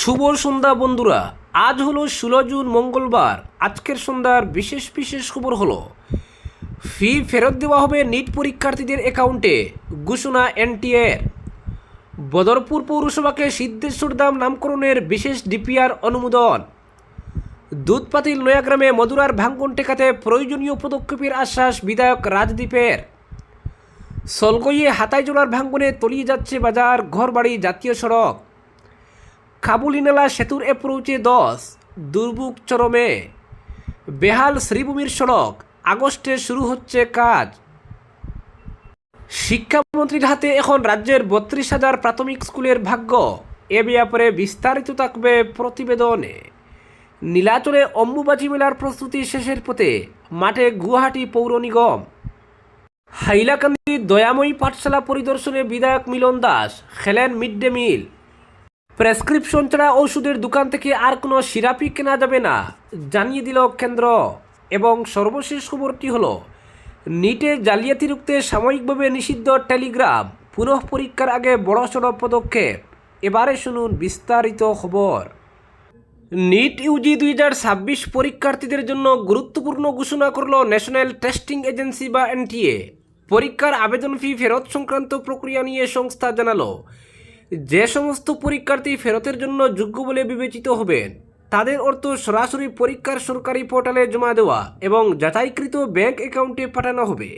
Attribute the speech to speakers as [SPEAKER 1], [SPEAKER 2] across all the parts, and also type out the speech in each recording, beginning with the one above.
[SPEAKER 1] শুভ সন্ধ্যা বন্ধুরা। আজ হলো 16 জুন মঙ্গলবার। আজকের সন্ধ্যার বিশেষ বিশেষ খবর হলো ফি ফেরত দেওয়া হবে নিট পরীক্ষার্থীদের অ্যাকাউন্টে, ঘোষণা এনটিএর। বদরপুর পৌরসভাকে সিদ্ধেশ্বর ধাম নামকরণের বিশেষ ডিপিআর অনুমোদন। দুধপাতিল নয়াগ্রামে মধুরার ভাঙন ঠেকাতে প্রয়োজনীয় পদক্ষেপের আশ্বাস বিধায়ক রাজদীপের। সলগইয়ে হাতাইজোড়ার ভাঙনে তলিয়ে যাচ্ছে বাজার, ঘরবাড়ি, জাতীয় সড়ক। কাবুলিনালা সেতুর অ্যাপ্রোচে 10, দুর্ভোগ চরমে। বেহাল শ্রীভূমির সড়ক, আগস্টে শুরু হচ্ছে কাজ। শিক্ষামন্ত্রীর হাতে এখন রাজ্যের 32,000 প্রাথমিক স্কুলের ভাগ্য। এ ব্যাপারে বিস্তারিত থাকবে প্রতিবেদনে। নীলাচলে অম্বুবাচী মেলার প্রস্তুতি শেষের পথে, মাঠে গুয়াহাটি পৌর নিগম। হাইলাকান্দি দয়াময়ী পাঠশালা পরিদর্শনে বিধায়ক মিলন দাস, খেলেন মিড ডে মিল। প্রেসক্রিপশন ছাড়া ওষুধের দোকান থেকে আর কোনো সিরাপই কেনা যাবে না, জানিয়ে দিল কেন্দ্র। এবং সর্বশেষ খবরটি হলো নিটে জালিয়াতি রুখতে সাময়িকভাবে নিষিদ্ধ টেলিগ্রাম, পুনঃ পরীক্ষার আগে বড়সড় পদক্ষেপ। এবারে শুনুন বিস্তারিত খবর। নিট ইউজি 2026 পরীক্ষার্থীদের জন্য গুরুত্বপূর্ণ ঘোষণা করল ন্যাশনাল টেস্টিং এজেন্সি বা এনটিএ। পরীক্ষার আবেদন ফি ফেরত সংক্রান্ত প্রক্রিয়া নিয়ে সংস্থা জানালো, যে সমস্ত পরীক্ষার্থী ফেরতের জন্য যোগ্য বলে বিবেচিত হবেন তাদের অর্থ সরাসরি পরীক্ষার সরকারি পোর্টালে জমা দেওয়া এবং যাচাইকৃত ব্যাংক অ্যাকাউন্টে পাঠানো হবে।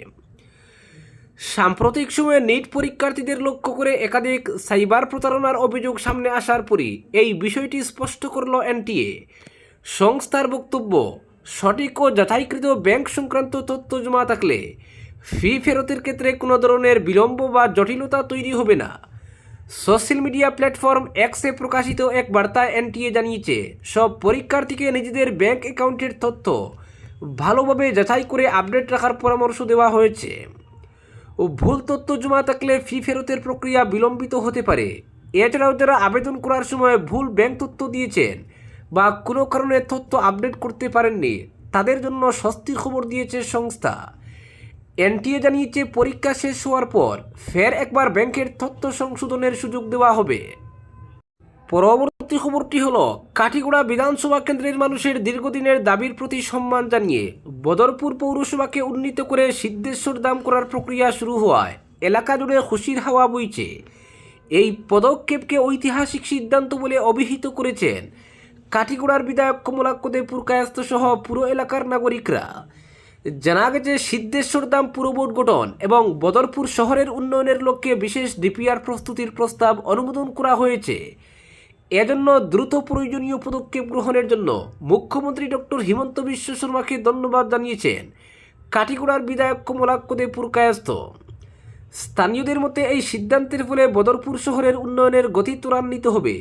[SPEAKER 1] সাম্প্রতিক সময়ে নিট পরীক্ষার্থীদের লক্ষ্য করে একাধিক সাইবার প্রতারণার অভিযোগ সামনে আসার পরই এই বিষয়টি স্পষ্ট করল এনটিএ। সংস্থার বক্তব্য, সঠিক ও যাচাইকৃত ব্যাংক সংক্রান্ত তথ্য জমা থাকলে ফি ফেরতের ক্ষেত্রে কোনো ধরনের বিলম্ব বা জটিলতা তৈরি হবে না। সোশ্যাল মিডিয়া প্ল্যাটফর্ম এক্সে প্রকাশিত এক বার্তায় এনটিএ জানিয়েছে, সব পরীক্ষার্থীকে নিজেদের ব্যাংক অ্যাকাউন্টের তথ্য ভালোভাবে যাচাই করে আপডেট রাখার পরামর্শ দেওয়া হয়েছে। ও ভুল তথ্য জমা থাকলে ফি ফেরতের প্রক্রিয়া বিলম্বিত হতে পারে। এছাড়াও যারা আবেদন করার সময় ভুল ব্যাংক তথ্য দিয়েছেন বা কোনো কারণে তথ্য আপডেট করতে পারেননি, তাদের জন্য স্বস্তির খবর দিয়েছে সংস্থা। এনটিএ জানিয়েছে, পরীক্ষা শেষ হওয়ার পর ফের একবার ব্যাংকের তথ্য সংশোধনের সুযোগ দেওয়া হবে। পরবর্তী খবরটি হলো কাঠিগড়া বিধানসভা কেন্দ্রের মানুষের দীর্ঘদিনের দাবির প্রতি সম্মান জানিয়ে বদরপুর পৌরসভাকে উন্নীত করে সিদ্ধেশ্বর ধাম করার প্রক্রিয়া শুরু হওয়ায় এলাকা জুড়ে খুশির হাওয়া বইছে। এই পদক্ষেপকে ঐতিহাসিক সিদ্ধান্ত বলে অভিহিত করেছেন কাঠিগড়ার বিধায়ক কমলাক্ষ দে পুরকায়স্থ সহ পুরো এলাকার নাগরিকরা। জানা গেছে, সিদ্ধেশ্বর ধাম পুর বোর্ড গঠন এবং বদরপুর শহরের উন্নয়নের লক্ষ্যে বিশেষ ডিপিআর প্রস্তুতির প্রস্তাব অনুমোদন করা হয়েছে। এজন্য দ্রুত প্রয়োজনীয় পদক্ষেপ গ্রহণের জন্য মুখ্যমন্ত্রী ডক্টর হিমন্ত বিশ্ব শর্মাকে ধন্যবাদ জানিয়েছেন কাঠিগড়ার বিধায়ক কমলাক্ষ দে পুরকায়স্থ। স্থানীয়দের মতে এই সিদ্ধান্তের ফলে বদরপুর শহরের উন্নয়নের গতি ত্বরান্বিত হবে।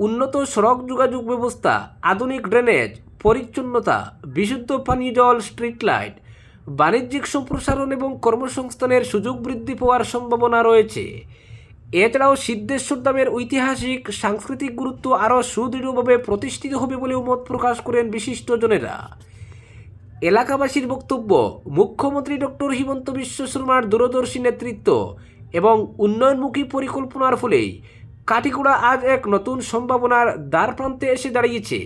[SPEAKER 1] উন্নত সড়ক যোগাযোগ ব্যবস্থা, আধুনিক ড্রেনেজ, পরিচ্ছন্নতা, বিশুদ্ধ পানীয় জল, স্ট্রিট লাইট, বাণিজ্যিক সম্প্রসারণ এবং কর্মসংস্থানের সুযোগ বৃদ্ধি পাওয়ার সম্ভাবনা রয়েছে। এছাড়াও সিদ্ধেশ্বর ধামের ঐতিহাসিক সাংস্কৃতিক গুরুত্ব আরও সুদৃঢ়ভাবে প্রতিষ্ঠিত হবে বলেও মত প্রকাশ করেন বিশিষ্টজনেরা। এলাকাবাসীর বক্তব্য, মুখ্যমন্ত্রী ডক্টর হিমন্ত বিশ্ব শর্মার দূরদর্শী নেতৃত্ব এবং উন্নয়নমুখী পরিকল্পনার ফলেই কাঠিগড়া আজ এক নতুন সম্ভাবনার দ্বারপ্রান্তে এসে দাঁড়িয়েছে।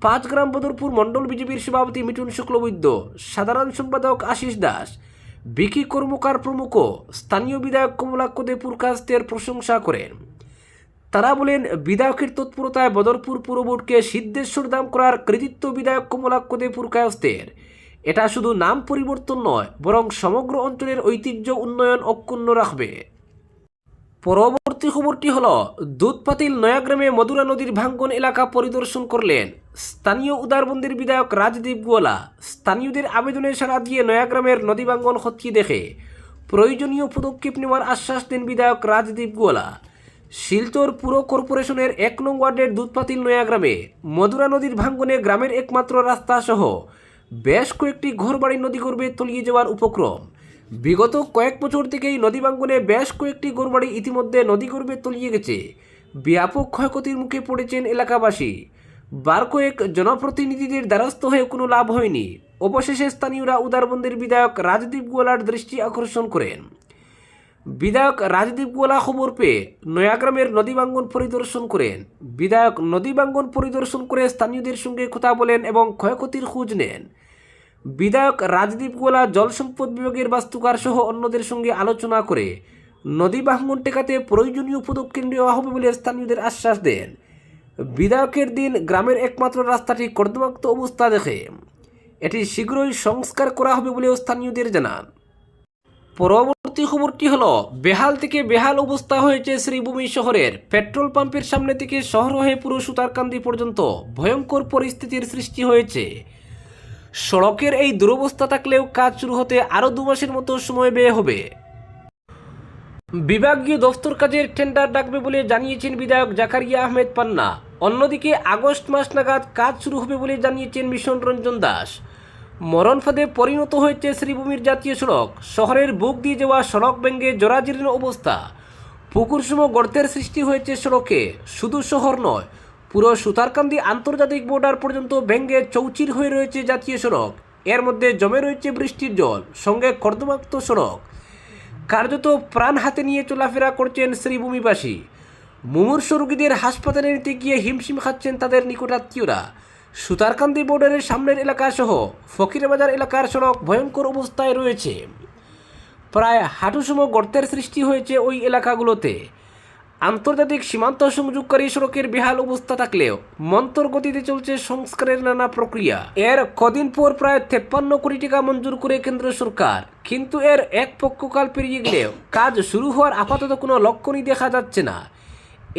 [SPEAKER 1] 5 গ্রাম বদরপুর মণ্ডল বিজেপির সভাপতি মিঠুন শুক্লবৈদ্য, সাধারণ সম্পাদক আশিস দাস, বিকি কর্মকার প্রমুখ স্থানীয় বিধায়ক কমলাক্ষ দে পুরকায়স্থের প্রশংসা করেন। তারা বলেন, বিধায়কের তৎপরতায় বদরপুর পুর বোর্ডকে সিদ্ধেশ্বর ধাম করার কৃতিত্ব বিধায়ক কমলাক্ষ দে পুরকায়স্থের। এটা শুধু নাম পরিবর্তন নয়, বরং সমগ্র অঞ্চলের ঐতিহ্য উন্নয়ন অক্ষুণ্ণ রাখবে। পরবর্তী খবরটি হলো দুধপাতিল নয়াগ্রামে মধুরা নদীর ভাঙ্গন এলাকা পরিদর্শন করলেন স্থানীয় উদারবন্দের বিধায়ক রাজদীপ গোয়ালা। স্থানীয়দের আবেদনে সাড়া দিয়ে নয়াগ্রামের নদী ভাঙ্গন খতিয়ে দেখে প্রয়োজনীয় পদক্ষেপ নেওয়ার আশ্বাস দেন বিধায়ক রাজদীপ গোয়ালা। শিলচর পুর কর্পোরেশনের 1 নং ওয়ার্ডের দুধপাতিল নয়াগ্রামে মধুরা নদীর ভাঙ্গনে গ্রামের একমাত্র রাস্তা সহ বেশ কয়েকটি ঘরবাড়ি নদীগর্ভে তলিয়ে যাওয়ার উপক্রম। বিগত কয়েক বছর থেকেই নদী ভাঙ্গনে বেশ কয়েকটি ঘরবাড়ি ইতিমধ্যে নদীগর্ভে তলিয়ে গেছে। ব্যাপক ক্ষয়ক্ষতির মুখে পড়েছেন এলাকাবাসী। বার কয়েক জনপ্রতিনিধিদের দ্বারস্থ হয়ে কোনো লাভ হয়নি। অবশেষে স্থানীয়রা উদারবন্দের বিধায়ক রাজদীপ গোয়ালার দৃষ্টি আকর্ষণ করেন। বিধায়ক রাজদীপ গোলা খবর পেয়ে নয়াগ্রামের নদী ভাঙ্গন পরিদর্শন করেন। বিধায়ক নদী ভাঙ্গন পরিদর্শন করে স্থানীয়দের সঙ্গে কথা বলেন এবং ক্ষয়ক্ষতির খোঁজ নেন। বিধায়ক রাজদীপ গোলা জল সম্পদ বিভাগের বাস্তুকার সহ অন্যদের সঙ্গে আলোচনা করে নদী ভাঙ্গন টেকাতে প্রয়োজনীয় পদক্ষেপ নেওয়া হবে বলে স্থানীয়দের আশ্বাস দেন। বিধায়কের দিন গ্রামের একমাত্র রাস্তাটি কর্দমাক্ত অবস্থা দেখে এটি শীঘ্রই সংস্কার করা হবে বলেও স্থানীয়দের জানান। পরবর্তী খবরটি হলো, বেহাল থেকে বেহাল অবস্থা হয়েছে শ্রীভূমি শহরের। পেট্রোল পাম্পের সামনে থেকে শহর হয়ে পুরো সুতারকান্দি পর্যন্ত ভয়ঙ্কর পরিস্থিতির সৃষ্টি হয়েছে। সড়কের এই দুরবস্থা থাকলেও কাজ শুরু হতে আরও 2 মাসের মতো সময় ব্যয় হবে। বিভাগীয় দফতর কাজের টেন্ডার ডাকবে বলে জানিয়েছেন বিধায়ক জাকারিয়া আহমেদ পান্না। অন্যদিকে আগস্ট মাস নাগাদ কাজ শুরু হবে বলে জানিয়েছেন মিশন রঞ্জন দাস। মরণ ফাঁদে পরিণত হয়েছে শ্রীভূমির জাতীয় সড়ক। শহরের বুক দিয়ে যাওয়া সড়ক ভেঙে জরাজীর্ণ অবস্থা। পুকুরসম গর্তের সৃষ্টি হয়েছে সড়কে। শুধু শহর নয়, পুরো সুতারকান্দি আন্তর্জাতিক বর্ডার পর্যন্ত ভেঙে চৌচির হয়ে রয়েছে জাতীয় সড়ক। এর মধ্যে জমে রয়েছে বৃষ্টির জল, সঙ্গে কর্দমাক্ত সড়ক। কার্যত প্রাণ হাতে নিয়ে চলাফেরা করছেন শ্রীভূমিবাসী। মুমূর্ষ রোগীদের হাসপাতালে নিতে গিয়ে হিমশিম খাচ্ছেন তাদের নিকটাত্মীয়রা। সুতারকান্দি বর্ডারের সামনের এলাকা সহ ফকিরবাজার এলাকার সড়ক ভয়ঙ্কর অবস্থায় রয়েছে। প্রায় হাঁটুসম গর্তের সৃষ্টি হয়েছে ওই এলাকাগুলোতে। আন্তর্জাতিক সীমান্ত সংযোগকারী সড়কের বেহাল অবস্থা থাকলেও মন্তর গতিতে চলছে সংস্কারের নানা প্রক্রিয়া। এর কদিন পর প্রায় 53 কোটি টাকা মঞ্জুর করে কেন্দ্র সরকার, কিন্তু এর এক পক্ষকাল পেরিয়ে গেলেও কাজ শুরু হওয়ার আপাতত কোনো লক্ষণই দেখা যাচ্ছে না।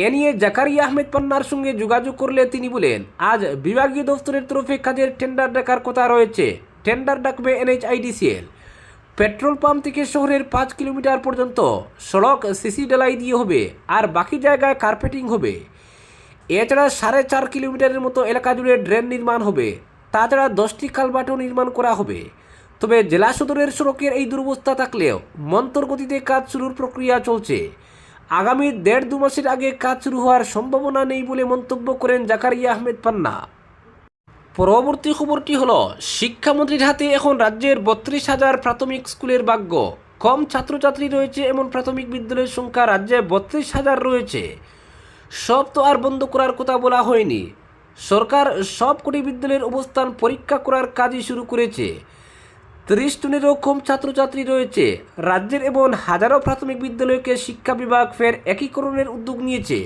[SPEAKER 1] এ নিয়ে জাকারিয়া আহমেদ পান্নার সঙ্গে যোগাযোগ করলে তিনি বলেন, আজ বিভাগীয় দফতরের তরফে কাজের টেন্ডার ডাকার কথা রয়েছে। টেন্ডার ডাকবে NHIDCL। পেট্রোল পাম্প থেকে শহরের 5 কিলোমিটার পর্যন্ত সড়ক সিসি ঢালাই দিয়ে হবে, আর বাকি জায়গায় কার্পেটিং হবে। এছাড়া 4.5 কিলোমিটারের মতো এলাকা জুড়ে ড্রেন নির্মাণ হবে। তাছাড়া 10টি কালভার্টও নির্মাণ করা হবে। তবে জেলা সদরের সড়কের এই দুরবস্থা থাকলেও মন্তর গতিতে কাজ শুরুর প্রক্রিয়া চলছে। আগামী 1.5-2 মাসের আগে কাজ শুরু হওয়ার সম্ভাবনা নেই বলে মন্তব্য করেন জাকারিয়া আহমেদ পান্না। পরবর্তী খবরটি হলো, শিক্ষামন্ত্রীর হাতে এখন রাজ্যের 32,000 প্রাথমিক স্কুলের ভাগ্য। কম ছাত্রছাত্রী রয়েছে এমন প্রাথমিক বিদ্যালয়ের সংখ্যা রাজ্যে 32,000 রয়েছে। সব তো আর বন্ধ করার কথা বলা হয়নি। সরকার সবকটি বিদ্যালয়ের অবস্থান পরীক্ষা করার কাজই শুরু করেছে। 30 টনেরও কম ছাত্রছাত্রী রয়েছে রাজ্যের, এবং হাজারো প্রাথমিক বিদ্যালয়কে শিক্ষা বিভাগ ফের একীকরণের উদ্যোগ নিয়েছে।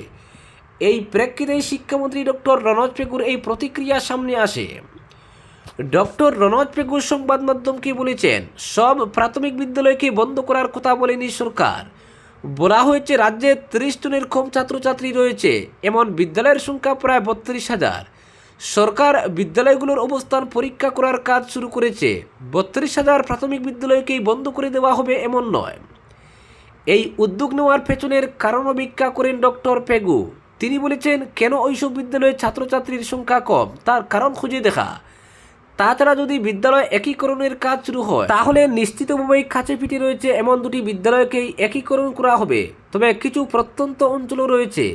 [SPEAKER 1] এই প্রেক্ষিতে শিক্ষামন্ত্রী ডক্টর রনোজ পেগুর এই প্রতিক্রিয়া সামনে আসে। ডক্টর রনোজ পেগু সংবাদ মাধ্যমকে বলেছেন, সব প্রাথমিক বিদ্যালয়কে বন্ধ করার কথা বলেনি সরকার। বলা হয়েছে রাজ্যে 30 টনের কম ছাত্রছাত্রী রয়েছে এমন বিদ্যালয়ের সংখ্যা প্রায় 32,000। সরকার বিদ্যালয়গুলোর অবস্থান পরীক্ষা করার কাজ শুরু করেছে। 32,000 প্রাথমিক বিদ্যালয়কেই বন্ধ করে দেওয়া হবে এমন নয়। এই উদ্যোগ নেওয়ার পেছনের কারণও ব্যাখ্যা করেন ডক্টর পেগু। তিনি বলেছেন, কেন ওইসব বিদ্যালয়ে ছাত্রছাত্রীর সংখ্যা কম তার কারণ খুঁজে দেখা। তাছাড়া যদি বিদ্যালয় একীকরণের কাজ শুরু হয় তাহলে নিশ্চিতভাবেই কাছে পিঠে রয়েছে এমন 2টি বিদ্যালয়কেই একীকরণ করা হবে। তবে কিছু প্রত্যন্ত অঞ্চলও রয়েছে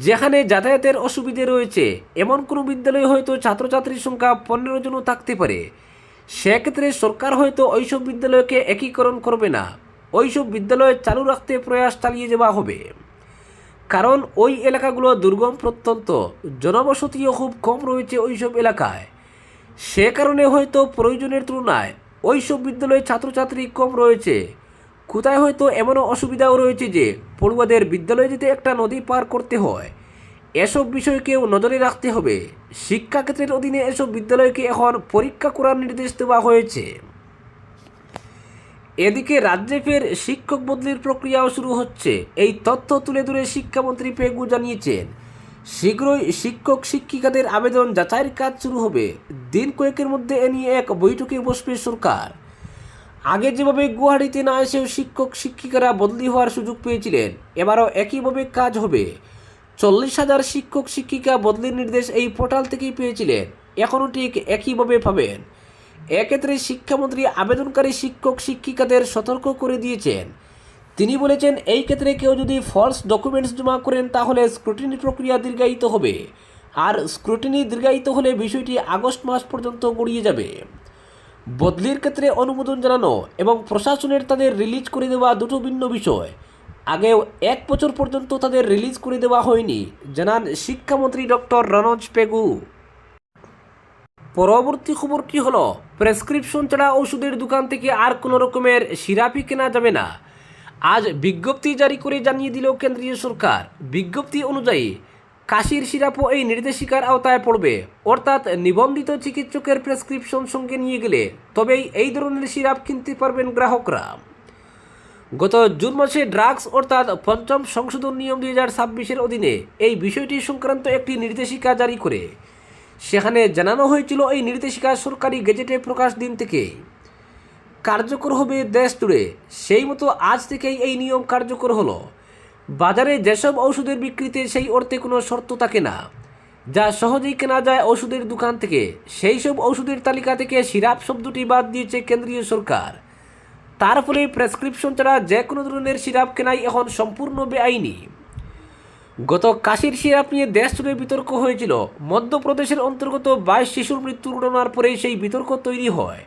[SPEAKER 1] যেখানে যাতায়াতের অসুবিধে রয়েছে। এমন কোনো বিদ্যালয়ে হয়তো ছাত্রছাত্রীর সংখ্যা 15 জনও থাকতে পারে। সেক্ষেত্রে সরকার হয়তো ওইসব বিদ্যালয়কে একীকরণ করবে না, ওইসব বিদ্যালয় চালু রাখতে প্রয়াস চালিয়ে যাওয়া হবে। কারণ ওই এলাকাগুলো দুর্গম প্রত্যন্ত, জনবসতিও খুব কম রয়েছে ওইসব এলাকায়। সে কারণে হয়তো প্রয়োজনের তুলনায় ওইসব বিদ্যালয়ে ছাত্রছাত্রী কম রয়েছে। কোথায় হয়তো এমনও অসুবিধাও রয়েছে যে পড়ুয়াদের বিদ্যালয়ে যেতে একটা নদী পার করতে হয়। এসব বিষয়কেও নজরে রাখতে হবে। শিক্ষাক্ষেত্রের অধীনে এসব বিদ্যালয়কে এখন পরীক্ষা করার নির্দেশ দেওয়া হয়েছে। এদিকে রাজ্যে ফের শিক্ষক বদলির প্রক্রিয়াও শুরু হচ্ছে। এই তথ্য তুলে ধরে শিক্ষামন্ত্রী পেগু জানিয়েছেন, শীঘ্রই শিক্ষক শিক্ষিকাদের আবেদন যাচাইয়ের কাজ শুরু হবে। দিন কয়েকের মধ্যে এ নিয়ে এক বৈঠকে বসবে সরকার। আগে যেভাবে গুয়াহাটিতে না এসেও শিক্ষক শিক্ষিকারা বদলি হওয়ার সুযোগ পেয়েছিলেন, এবারও একইভাবে কাজ হবে। 40,000 শিক্ষক শিক্ষিকা বদলির নির্দেশ এই পোর্টাল থেকেই পেয়েছিলেন, এখনও ঠিক একইভাবে পাবেন। এক্ষেত্রে শিক্ষামন্ত্রী আবেদনকারী শিক্ষক শিক্ষিকাদের সতর্ক করে দিয়েছেন। তিনি বলেছেন, এই ক্ষেত্রে কেউ যদি ফলস ডকুমেন্টস জমা করেন তাহলে স্ক্রুটিনি প্রক্রিয়া দীর্ঘায়িত হবে, আর স্ক্রুটিনি দীর্ঘায়িত হলে বিষয়টি আগস্ট মাস পর্যন্ত গড়িয়ে যাবে। বদলির ক্ষেত্রে অনুমোদন জানানো এবং প্রশাসনের তাদের রিলিজ করে দেওয়া দুটো ভিন্ন বিষয়। আগেও 1 বছর পর্যন্ত তাদের রিলিজ করে দেওয়া হয়নি, জানান শিক্ষামন্ত্রী ডক্টর রনজ পেগু। পরবর্তী খবরটি হলো, প্রেসক্রিপশন ছাড়া ওষুধের দোকান থেকে আর কোনো রকমের সিরাপই কেনা যাবে না। আজ বিজ্ঞপ্তি জারি করে জানিয়ে দিল কেন্দ্রীয় সরকার। বিজ্ঞপ্তি অনুযায়ী কাশির সিরাপও এই নির্দেশিকার আওতায় পড়বে, অর্থাৎ নিবন্ধিত চিকিৎসকের প্রেসক্রিপশন সঙ্গে নিয়ে গেলে তবেই এই ধরনের সিরাপ কিনতে পারবেন গ্রাহকরা। গত জুন মাসে ড্রাগস অর্থাৎ পঞ্চম সংশোধন নিয়ম 2026-এর অধীনে এই বিষয়টি সংক্রান্ত একটি নির্দেশিকা জারি করে সেখানে জানানো হয়েছিল এই নির্দেশিকা সরকারি গেজেটে প্রকাশ দিন থেকে কার্যকর হবে দেশ জুড়ে। সেই মতো আজ থেকেই এই নিয়ম কার্যকর হলো। বাজারে যেসব ওষুধের বিক্রিতে সেই অর্থে কোনো শর্ত থাকে না, যা সহজেই কেনা যায় ওষুধের দোকান থেকে, সেই সব ওষুধের তালিকা থেকে সিরাপ শব্দটি বাদ দিয়েছে কেন্দ্রীয় সরকার। তার ফলে প্রেসক্রিপশন ছাড়া যে কোনো ধরনের সিরাপ কেনাই এখন সম্পূর্ণ বেআইনি। গত কাশির সিরাপ নিয়ে দেশ জুড়ে বিতর্ক হয়েছিল। মধ্যপ্রদেশের অন্তর্গত 22 শিশুর মৃত্যুর ঘটনার পরে সেই বিতর্ক তৈরি হয়।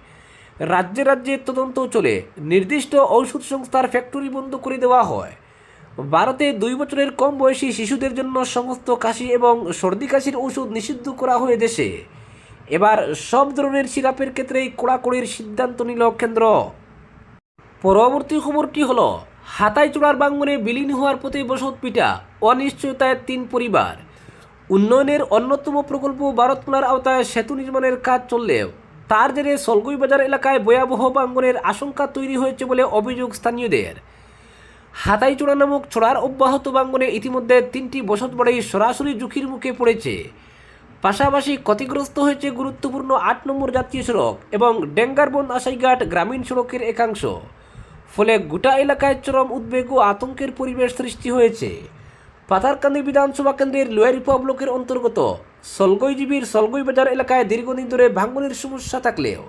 [SPEAKER 1] রাজ্যে রাজ্যে তদন্ত চলে, নির্দিষ্ট ঔষধ সংস্থার ফ্যাক্টরি বন্ধ করে দেওয়া হয়। ভারতে 2 বছরের কম বয়সী শিশুদের জন্য সমস্ত কাশি এবং সর্দি কাশির ওষুধ নিষিদ্ধ করা হয়ে দেশে। এবার সব ধরনের সিরাপের ক্ষেত্রেই কড়াকড়ির সিদ্ধান্ত নিল কেন্দ্র। পরবর্তী খবরটি হলো, হাতাইচূড়ার বাঙ্গনে বিলীন হওয়ার পথে বসতভিটা, অনিশ্চয়তায় 3 পরিবার। উন্নয়নের অন্যতম প্রকল্প ভারতমালার আওতায় সেতু নির্মাণের কাজ চললেও তার জেরে সলগুই বাজার এলাকায় ভয়াবহ বাঙ্গনের আশঙ্কা তৈরি হয়েছে বলে অভিযোগ স্থানীয়দের। হাতাইচূড়া নামক ছড়ার অব্যাহত বাঙ্গনে ইতিমধ্যে 3টি বসতবাড়ি সরাসরি ঝুঁকির মুখে পড়েছে। পাশাপাশি ক্ষতিগ্রস্ত হয়েছে গুরুত্বপূর্ণ 8 নম্বর জাতীয় সড়ক এবং ডেঙ্গারবন আশাইঘাট গ্রামীণ সড়কের একাংশ। ফলে গোটা এলাকায় চরম উদ্বেগ ও আতঙ্কের পরিবেশ সৃষ্টি হয়েছে। পাথারকান্দি বিধানসভা কেন্দ্রের লোয়ারিপা ব্লকের অন্তর্গত সলগইজীবীর সলগই বাজার এলাকায় দীর্ঘদিন ধরে ভাঙনের সমস্যা থাকলেও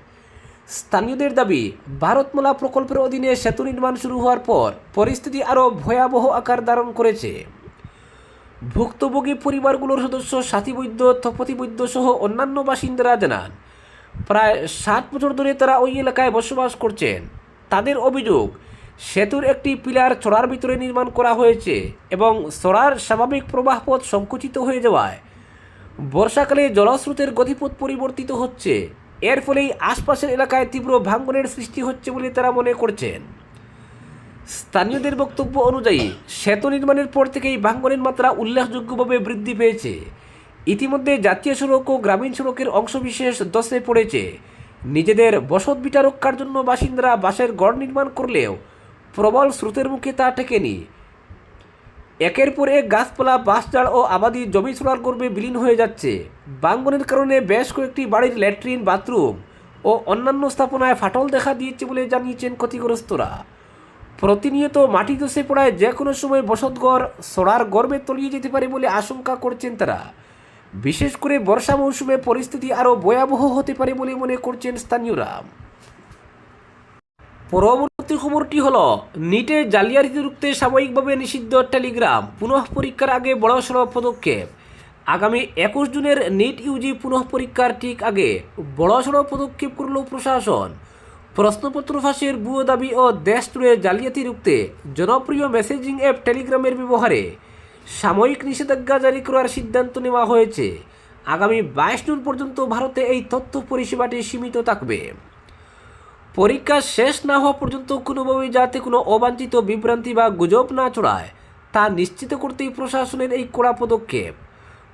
[SPEAKER 1] স্থানীয়দের দাবি, ভারতমালা প্রকল্পের অধীনে সেতু নির্মাণ শুরু হওয়ার পর পরিস্থিতি আরও ভয়াবহ আকার ধারণ করেছে। ভুক্তভোগী পরিবারগুলোর সদস্য সাথী বৈদ্য, তপতি বৈদ্য সহ অন্যান্য বাসিন্দারা জানান, প্রায় 7 বছর ধরে তারা ওই এলাকায় বসবাস করছেন। তাদের অভিযোগ, সেতুর একটি পিলার চড়ার ভিতরে নির্মাণ করা হয়েছে এবং চড়ার স্বাভাবিক প্রবাহপথ সংকুচিত হয়ে যাওয়ায় বর্ষাকালে জলস্রোতের গতিপথ পরিবর্তিত হচ্ছে। এর ফলেই আশপাশের এলাকায় তীব্র ভাঙনের সৃষ্টি হচ্ছে বলে তারা মনে করছেন। স্থানীয়দের বক্তব্য অনুযায়ী সেতু নির্মাণের পর থেকেই ভাঙনের মাত্রা উল্লেখযোগ্যভাবে বৃদ্ধি পেয়েছে। ইতিমধ্যে জাতীয় সড়ক ও গ্রামীণ সড়কের অংশবিশেষ ধসে পড়েছে। নিজেদের বসতভিটা রক্ষার জন্য বাসিন্দারা বাঁশের গড় নির্মাণ করলেও প্রবল স্রোতের মুখে তা টেকেনি। একের পর এক গাছপালা, বাঁশঝাড় ও আবাদি জমি ছড়ার গর্ভে বিলীন হয়ে যাচ্ছে। ভাঙনের কারণে বেশ কয়েকটি বাড়ির ল্যাট্রিন, বাথরুম ও অন্যান্য স্থাপনায় ফাটল দেখা দিয়েছে বলে জানিয়েছেন ক্ষতিগ্রস্তরা। প্রতিনিয়ত মাটি ধসে পড়ায় যে কোনো সময় বসতঘর ছড়ার গর্ভে তলিয়ে যেতে পারে বলে আশঙ্কা করছেন তারা। বিশেষ করে বর্ষা মৌসুমে পরিস্থিতি আরও ভয়াবহ হতে পারে বলে মনে করছেন স্থানীয়রা। পরবর্তী খবরটি হলো, নিটে জালিয়াতি রুখতে সাময়িকভাবে নিষিদ্ধ টেলিগ্রাম, পুনঃ পরীক্ষার আগে বড়সড় পদক্ষেপ। আগামী 21 জুনের নিট ইউজি পুনঃ পরীক্ষার ঠিক আগে বড়সড় পদক্ষেপ করল প্রশাসন। প্রশ্নপত্র ফাঁসের ভুয়ো দাবি ও দেশ জুড়ে জালিয়াতি রুখতে জনপ্রিয় মেসেজিং অ্যাপ টেলিগ্রামের ব্যবহারে সাময়িক নিষেধাজ্ঞা জারি করার সিদ্ধান্ত নেওয়া হয়েছে। আগামী 22 জুন পর্যন্ত ভারতে এই তথ্য পরিষেবাটি সীমিত থাকবে। পরীক্ষা শেষ না হওয়া পর্যন্ত কোনোভাবেই যাতে কোনো অবাঞ্ছিত বিভ্রান্তি বা গুজব না ছড়ায় তা নিশ্চিত করতেই প্রশাসনের এই কড়া পদক্ষেপ।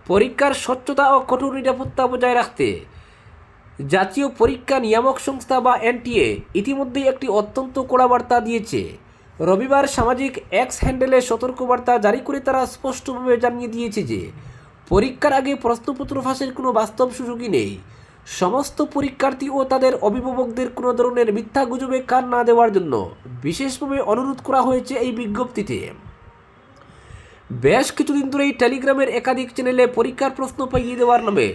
[SPEAKER 1] পরীক্ষার স্বচ্ছতা ও কঠোর নিরাপত্তা বজায় রাখতে জাতীয় পরীক্ষা নিয়ামক সংস্থা বা এনটিএ ইতিমধ্যেই একটি অত্যন্ত কড়া বার্তা দিয়েছে। রবিবার সামাজিক এক্স হ্যান্ডেলে সতর্কবার্তা জারি করে তারা স্পষ্টভাবে জানিয়ে দিয়েছে যে পরীক্ষার আগে প্রশ্নপত্র ফাঁসের কোনো বাস্তব সুযোগই নেই। সমস্ত পরীক্ষার্থী ও তাদের অভিভাবকদের কোনো ধরনের মিথ্যা গুজবে কান না দেওয়ার জন্য বিশেষভাবে অনুরোধ করা হয়েছে এই বিজ্ঞপ্তিতে। বেশ কিছুদিন ধরেই টেলিগ্রামের একাধিক চ্যানেলে পরীক্ষার প্রশ্ন পাইয়ে দেওয়ার নামে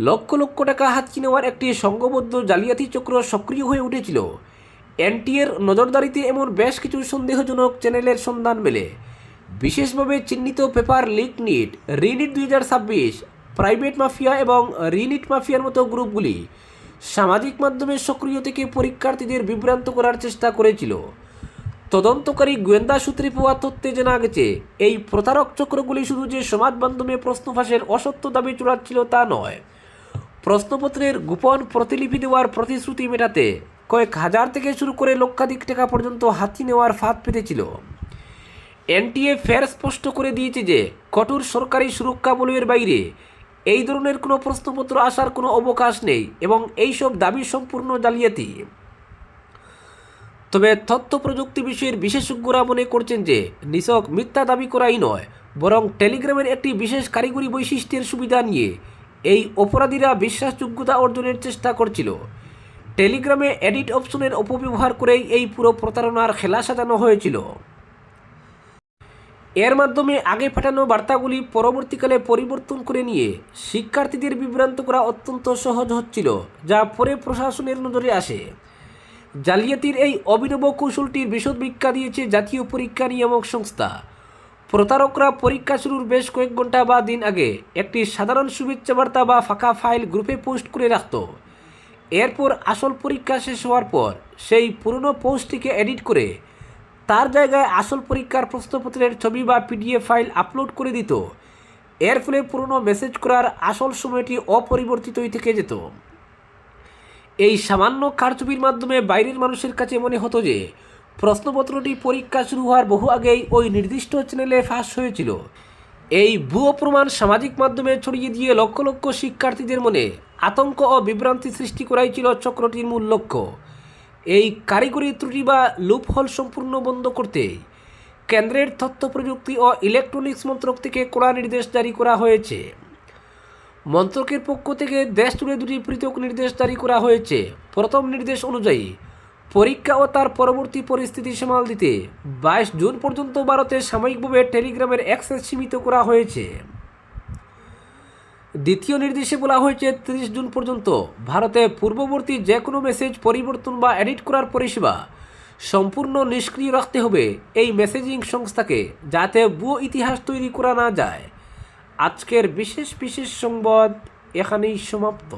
[SPEAKER 1] লক্ষ লক্ষ টাকা হাতছি নেওয়ার একটি সংঘবদ্ধ জালিয়াতি চক্র সক্রিয় হয়ে উঠেছিল। এনটিএর নজরদারিতে এমন বেশ কিছু সন্দেহজনক চ্যানেলের সন্ধান মেলে। বিশেষভাবে চিহ্নিত paper leak NEET, re NEET 2026, private mafia এবং রিনিট মাফিয়ার মতো গ্রুপগুলি সামাজিক মাধ্যমে সক্রিয় থেকে পরীক্ষার্থীদের বিভ্রান্ত করার চেষ্টা করেছিল। তদন্তকারী গোয়েন্দা সূত্রে পাওয়া তথ্যে জানা গেছে, এই প্রতারক চক্রগুলি শুধু যে সমাজ মাধ্যমে প্রশ্ন ফাঁসের অসত্য দাবি চড়াচ্ছিল তা নয়, প্রশ্নপত্রের গোপন প্রতিলিপি দেওয়ার প্রতিশ্রুতি মেটাতে কয়েক হাজার থেকে শুরু করে লক্ষাধিক টাকা পর্যন্ত হাতি নেওয়ার ফাঁদ পেতেছিল। এনটিএ ফের স্পষ্ট করে দিয়েছে যে কঠোর সরকারি সুরক্ষা বলয়ের বাইরে এই ধরনের কোনো প্রশ্নপত্র আসার কোনো অবকাশ নেই এবং এইসব দাবি সম্পূর্ণ জালিয়াতি। তবে তথ্য প্রযুক্তি বিষয়ের বিশেষজ্ঞরা মনে করছেন যে নিছক মিথ্যা দাবি করাই নয়, বরং টেলিগ্রামের একটি বিশেষ কারিগরি বৈশিষ্ট্যের সুবিধা নিয়ে এই অপরাধীরা বিশ্বাসযোগ্যতা অর্জনের চেষ্টা করছিল। টেলিগ্রামে এডিট অপশনের অপব্যবহার করেই এই পুরো প্রতারণার খেলা সাজানো হয়েছিল। এর মাধ্যমে আগে পাঠানো বার্তাগুলি পরবর্তীকালে পরিবর্তন করে নিয়ে শিক্ষার্থীদের বিভ্রান্ত করা অত্যন্ত সহজ হচ্ছিল, যা পরে প্রশাসনের নজরে আসে। জালিয়াতির এই অভিনব কৌশলটির বিশদ ব্যাখ্যা দিয়েছে জাতীয় পরীক্ষা নিয়ামক সংস্থা। প্রতারকরা পরীক্ষা শুরুর বেশ কয়েক ঘন্টা বা দিন আগে একটি সাধারণ শুভেচ্ছা বার্তা বা ফাঁকা ফাইল গ্রুপে পোস্ট করে রাখত। এরপর আসল পরীক্ষা শেষ হওয়ার পর সেই পুরনো পোস্টটিকে এডিট করে তার জায়গায় আসল পরীক্ষার প্রশ্নপত্রের ছবি বা পিডিএফ ফাইল আপলোড করে দিত। এর ফলে পুরনো মেসেজ করার আসল সময়টি অপরিবর্তিতই থেকে যেত। এই সামান্য কারচুপির মাধ্যমে বাইরের মানুষের কাছে মনে হতো যে প্রশ্নপত্রটি পরীক্ষা শুরু হওয়ার বহু আগেই ওই নির্দিষ্ট চ্যানেলে ফাঁস হয়েছিল। এই ভুয়ো প্রমাণ সামাজিক মাধ্যমে ছড়িয়ে দিয়ে লক্ষ লক্ষ শিক্ষার্থীদের মনে আতঙ্ক ও বিভ্রান্তি সৃষ্টি করাই ছিল চক্রটির মূল লক্ষ্য। এই কারিগরি ত্রুটি বা লুপহোল সম্পূর্ণ বন্ধ করতে কেন্দ্রের তথ্য প্রযুক্তি ও ইলেকট্রনিক্স মন্ত্রক থেকে কড়া নির্দেশ জারি করা হয়েছে। মন্ত্রকের পক্ষ থেকে দেশ জুড়ে দুটি পৃথক নির্দেশ জারি করা হয়েছে। প্রথম নির্দেশ অনুযায়ী পরীক্ষা ও তার পরবর্তী পরিস্থিতি সামাল দিতে 22 জুন পর্যন্ত ভারতে সাময়িকভাবে টেলিগ্রামের অ্যাক্সেস সীমিত করা হয়েছে। দ্বিতীয় নির্দেশে বলা হয়েছে 30 জুন পর্যন্ত ভারতে পূর্ববর্তী যে কোনো মেসেজ পরিবর্তন বা এডিট করার পরিষেবা সম্পূর্ণ নিষ্ক্রিয় রাখতে হবে এই মেসেজিং সংস্থাকে, যাতে ভুয়ো ইতিহাস তৈরি করা না যায়। আজকের বিশেষ সংবাদ এখানেই সমাপ্ত।